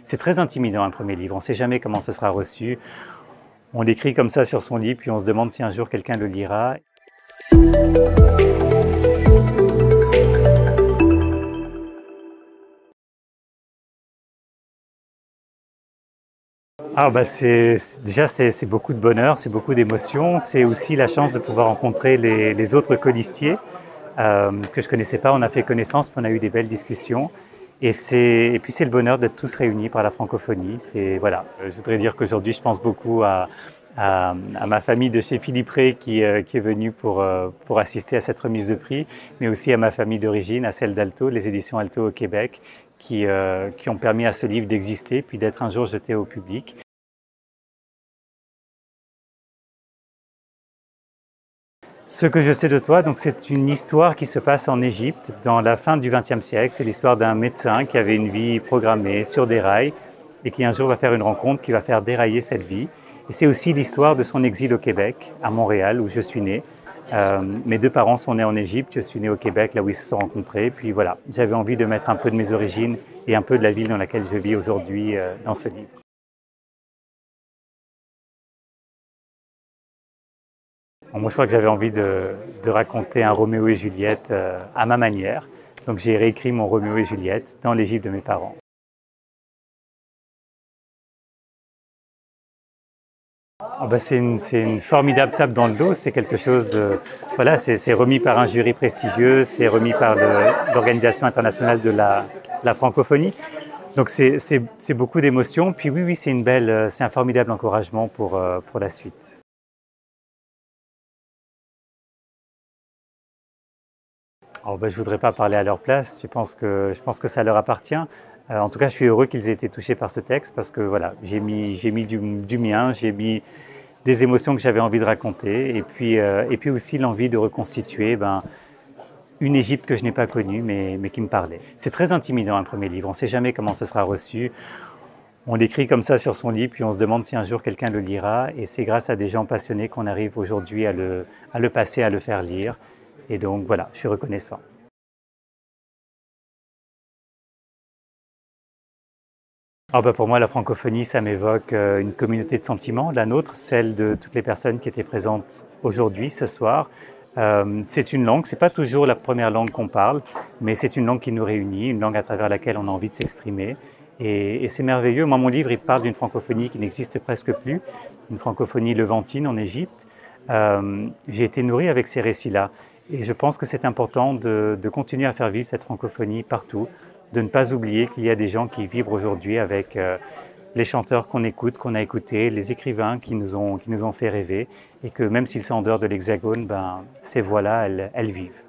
C'est très intimidant un premier livre, on ne sait jamais comment ce sera reçu. On l'écrit comme ça sur son lit, puis on se demande si un jour quelqu'un le lira. Déjà c'est beaucoup de bonheur, c'est beaucoup d'émotions, c'est aussi la chance de pouvoir rencontrer les autres colistiers que je ne connaissais pas. On a fait connaissance, puis on a eu des belles discussions. Et puis c'est le bonheur d'être tous réunis par la francophonie. Voilà. Je voudrais dire qu'aujourd'hui, je pense beaucoup à ma famille de chez Philippe Rey qui est venue pour assister à cette remise de prix, mais aussi à ma famille d'origine, à celle d'Alto, les éditions Alto au Québec, qui ont permis à ce livre d'exister, puis d'être un jour jeté au public. Ce que je sais de toi, donc c'est une histoire qui se passe en Égypte dans la fin du XXe siècle. C'est l'histoire d'un médecin qui avait une vie programmée sur des rails et qui un jour va faire une rencontre qui va faire dérailler cette vie. Et c'est aussi l'histoire de son exil au Québec, à Montréal, où je suis né. Mes deux parents sont nés en Égypte, je suis né au Québec, là où ils se sont rencontrés. Puis voilà, j'avais envie de mettre un peu de mes origines et un peu de la ville dans laquelle je vis aujourd'hui dans ce livre. Moi, je crois que j'avais envie de raconter un Roméo et Juliette à ma manière. Donc j'ai réécrit mon Roméo et Juliette dans l'Égypte de mes parents. C'est une formidable tape dans le dos, c'est quelque chose de... Voilà, c'est remis par un jury prestigieux, c'est remis par l'Organisation internationale de la francophonie. Donc c'est beaucoup d'émotions. Puis oui, c'est un formidable encouragement pour la suite. Je ne voudrais pas parler à leur place, je pense que ça leur appartient. En tout cas, je suis heureux qu'ils aient été touchés par ce texte parce que voilà, j'ai mis du mien, j'ai mis des émotions que j'avais envie de raconter et puis aussi l'envie de reconstituer une Égypte que je n'ai pas connue mais qui me parlait. C'est très intimidant un premier livre, on ne sait jamais comment ce sera reçu. On l'écrit comme ça sur son lit, puis on se demande si un jour quelqu'un le lira et c'est grâce à des gens passionnés qu'on arrive aujourd'hui à le passer, à le faire lire. Et donc voilà, je suis reconnaissant. Pour moi, la francophonie, ça m'évoque une communauté de sentiments, la nôtre, celle de toutes les personnes qui étaient présentes aujourd'hui, ce soir. C'est une langue, c'est pas toujours la première langue qu'on parle, mais c'est une langue qui nous réunit, une langue à travers laquelle on a envie de s'exprimer. Et c'est merveilleux. Moi, mon livre, il parle d'une francophonie qui n'existe presque plus, une francophonie levantine en Égypte. J'ai été nourri avec ces récits-là. Et je pense que c'est important de continuer à faire vivre cette francophonie partout, de ne pas oublier qu'il y a des gens qui vivent aujourd'hui avec les chanteurs qu'on écoute, qu'on a écoutés, les écrivains qui nous ont fait rêver, et que même s'ils sont en dehors de l'Hexagone, ces voix-là, elles vivent.